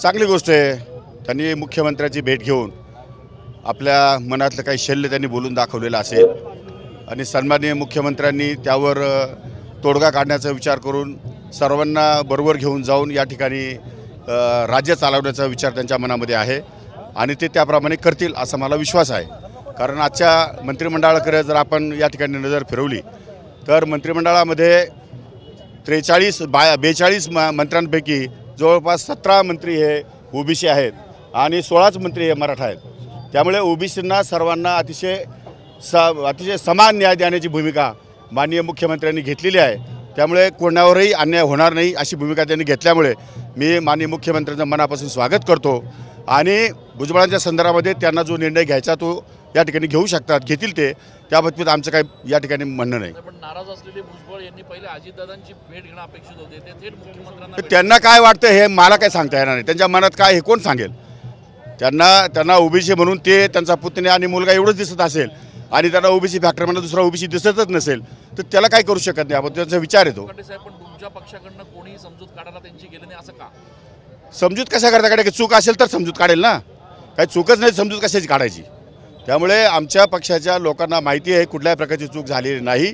चांगली गोष्ट आहे। त्यांनी मुख्यमंत्र्याची भेट घेऊन आपल्या मनातलं काही शल्य त्यांनी बोलून दाखवलेलं असेल आणि सन्माननीय मुख्यमंत्र्यांनी त्यावर तोडगा काढण्याचा विचार करून सर्वांना बरोबर घेऊन जाऊन या ठिकाणी राज्य चालवण्याचा विचार त्यांच्या मनामध्ये आहे आणि ते त्याप्रमाणे करतील असा मला विश्वास आहे। कारण आजच्या मंत्रिमंडळाकडे जर आपण या ठिकाणी नजर फिरवली तर मंत्रिमंडळामध्ये 42 मंत्र्यांपैकी जवळपास 17 मंत्री हे ओबीसी आहेत आणि 16च मंत्री हे मराठा आहेत। त्यामुळे ओबीसींना सर्वांना अतिशय समान न्याय देण्याची भूमिका माननीय मुख्यमंत्र्यांनी घेतलेली आहे। त्यामुळे कोणावरही अन्याय होणार नाही अशी भूमिका त्यांनी घेतल्यामुळे मी माननीय मुख्यमंत्र्यांचं मनापासून स्वागत करतो आणि भुजबळांच्या संदर्भामध्ये त्यांना जो निर्णय घ्यायचा तो या ठिकाणी घेऊ शकतात, घेतील ते, त्या बाबतीत आमचं काही या ठिकाणी म्हणणं नाही। पण नाराज असलेले भुजबळ यांनी पहिले अजितदादांची भेट घेणं अपेक्षित होते, ते थेट मुख्यमंत्र्यांना त्यांना काय वाटतं हे मला काय सांगता येणार नाही। त्यांच्या मनात काय हे कोण सांगेल। त्यांना ओबीसी म्हणून ते त्यांचा पुतण्या आणि मुलगा एवढंच दिसत असेल आणि त्यांना ओबीसी फॅक्टरमध्ये दुसरा ओबीसी दिसतच नसेल तर त्याला काय करू शकत नाही आपण, त्यांचा विचार येतो। पण तुमच्या पक्षाकडनं कोणी समजूत काढायला त्यांची गेली नाही असं का? समजूत कशा करता काढायची? चूक असेल तर समजूत काढेल ना, काही चूकच नाही समजूत कशाची काढायची। त्यामुळे आमच्या पक्षाच्या लोकांना माहिती आहे कुठल्याही प्रकारची चूक झालेली नाही।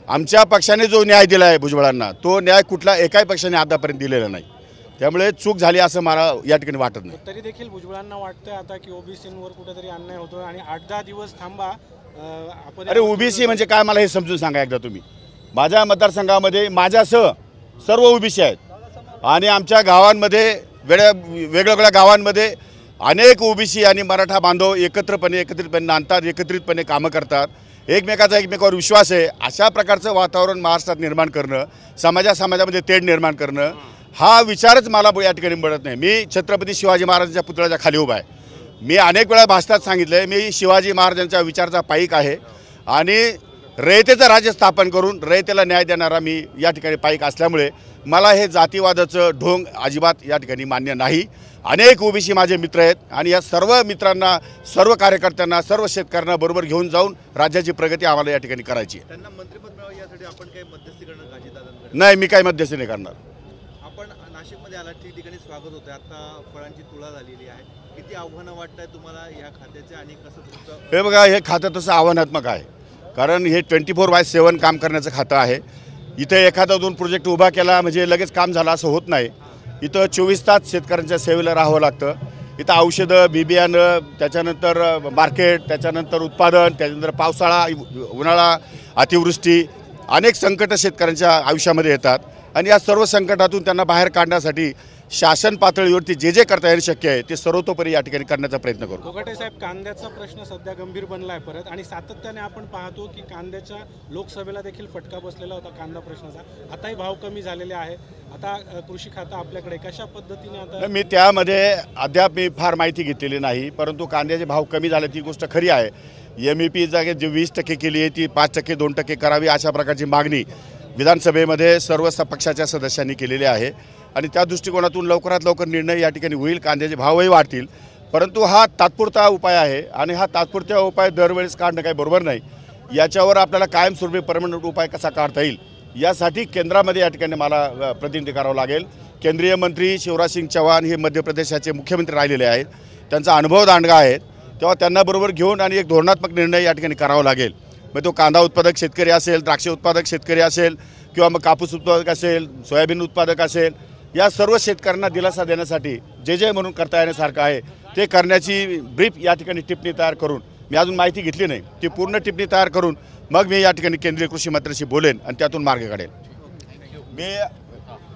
आमच्या पक्षाने जो न्याय दिला आहे भुजबळांना तो न्याय कुठला एकाही पक्षाने आतापर्यंत दिलेला नाही। त्यामुळे चूक झाली असं मला या ठिकाणी वाटत नाही। तरी देखील भुजबळांना वाटतं आता की ओबीसींवर कुठेतरी अन्याय होतो आणि 8-10 दिवस थांबा आपण। अरे ओबीसी म्हणजे काय मला हे समजून सांगा एकदा तुम्ही। माझ्या मतदारसंघामध्ये माझ्यासह सर्व ओबीसी आहेत आणि आमच्या गावांमध्ये वेगवेगळ्या गावांमध्ये अनेक ओबीसी आणि मराठा बांधव एकत्रितपणे नांदतात, एकत्रितपणे कामं करतात, एकमेकावर विश्वास आहे। अशा प्रकारचं वातावरण महाराष्ट्रात निर्माण करणं, समाजामध्ये तेढ निर्माण करणं हा विचारच मला या ठिकाणी मिळत नाही। मी छत्रपती शिवाजी महाराजांच्या पुतळ्याच्या खाली उभा आहे। मी अनेक वेळा भाषणात सांगितलं आहे मी शिवाजी महाराजांच्या विचाराचा पाईक आहे आणि रयतेचं राज्य स्थापन करून रयतेला न्याय देणारा मी या ठिकाणी पाईक असल्यामुळे मला हे जातीवादाचं ढोंग अजिबात या ठिकाणी मान्य नाही। अनेक ओबीसी माझे मित्र आहेत आणि या सर्व मित्रांना, सर्व कार्यकर्त्यांना, सर्व शेतकऱ्यांना बरोबर घेऊन जाऊन राज्याची प्रगती आम्हाला या ठिकाणी करायची आहे। त्यांना मंत्रिपद मिळावं यासाठी आपण काही मध्यस्थी करणं अजितदादांकडे? नाही, मी काही मध्यस्थी नाही करणार। आपण नाशिकमध्ये आला ठिकठिकाणी स्वागत होतं, आता फळांची तुळा झालेली आहे, किती आव्हानं वाटत आहे तुम्हाला या खात्याचे आणि कसं तुमचं? हे बघा, हे खातं तसं आव्हानात्मक आहे कारण हे 24/7 काम करण्याचं खातं आहे। इथे एखादा 2 प्रोजेक्ट उभा केला म्हणजे लगेच काम झालं असं होत नाही। इथं 24 तास शेतकऱ्यांच्या सेवेला राहावं लागतं। इथं औषधं, बियाणं, त्याच्यानंतर मार्केट, त्याच्यानंतर उत्पादन, त्याच्यानंतर पावसाळा, उन्हाळा, अतिवृष्टी, अनेक संकटं शेतकऱ्यांच्या आयुष्यामध्ये येतात आणि या सर्व संकटातून त्यांना बाहेर काढण्यासाठी शासन पातळीवरती जे करता येणं शक्य आहे ते सर्वतोपरी या ठिकाणी करण्याचा प्रयत्न करू। कोगाटे साहेब, कांद्याचा प्रश्न सध्या गंभीर बनला आहे परत आणि सातत्याने आपण पाहतो की कांद्याच्या लोकसभेला देखील फटका बसलेला होता कांदा प्रश्नाचा, आताही भाव कमी झालेले आहे। आता कृषी खातं आपल्याकडे कशा पद्धतीने आता? मी त्यामध्ये अद्याप फार माहिती घेतलेली नाही, परंतु कांद्याचे भाव कमी झाले ती गोष्ट खरी आहे। MSP जागे जे 20% केली आहे ती 5%, 2% करावी अशा प्रकारची मागणी विधानसभेमध्ये सर्व पक्षाच्या सदस्यांनी केलेली आहे आणि त्या दृष्टिकोनातून लवकरात लवकर निर्णय या ठिकाणी होईल। कांद्याचे भावही वाढतील, परंतु हा तात्पुरता उपाय आहे आणि हा तात्पुरता उपाय दरवेळेस काढणं काही बरोबर नाही। याच्यावर आपल्याला कायमस्वरूपी परमनंट उपाय कसा काढता येईल यासाठी केंद्रामध्ये या ठिकाणी मला प्रतिनिधी करावं लागेल। केंद्रीय मंत्री शिवराज सिंग चौहान हे मध्य प्रदेशाचे मुख्यमंत्री राहिलेले आहेत, त्यांचा अनुभव दांडगा आहे, तेव्हा त्यांना बरोबर घेऊन आणि एक धोरणात्मक निर्णय या ठिकाणी करावा लागेल। मग तो कांदा उत्पादक शेतकरी असेल, द्राक्ष उत्पादक शेतकरी असेल किंवा मग कापूस उत्पादक असेल, सोयाबीन उत्पादक असेल, या सर्व शेतकऱ्यांना दिलासा देण्यासाठी जे म्हणून करता येण्यासारखं आहे ते करण्याची ब्रीफ या ठिकाणी टिप्पणी तयार करून, मी अजून माहिती घेतली नाही, ती पूर्ण टिप्पणी तयार करून मग मी या ठिकाणी केंद्रीय कृषी मंत्र्यांशी बोलेन आणि त्यातून मार्ग काढेल।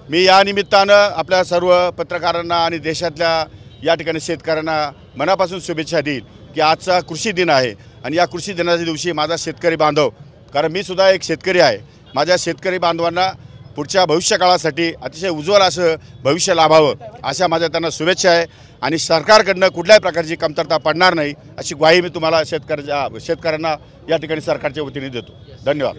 मी या निमित्तानं आपल्या सर्व पत्रकारांना आणि देशातल्या या ठिकाणी शेतकऱ्यांना मनापासून शुभेच्छा देईल की आजचा कृषी दिन आहे आणि या कृषी दिनाच्या दिवशी माझा शेतकरी बांधव, कारण मी सुद्धा एक शेतकरी आहे, माझ्या शेतकरी बांधवांना पुढच्या भविष्यकाळासाठी अतिशय उज्ज्वल असं भविष्य लाभावं अशा माझ्या त्यांना शुभेच्छा आहे आणि सरकारकडनं कुठल्याही प्रकारची कमतरता पडणार नाही अशी ग्वाही मी तुम्हाला शेतकऱ्यांना या ठिकाणी सरकारच्या वतीने देतो। धन्यवाद।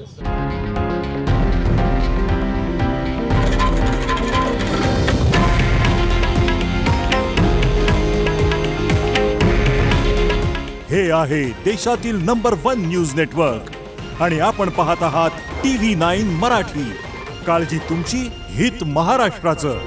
हे आहे देशातील नंबर 1 न्यूज नेटवर्क आणि आपण पाहत आहात TV9 मराठी। काळजी तुमची, हित महाराष्ट्राचं।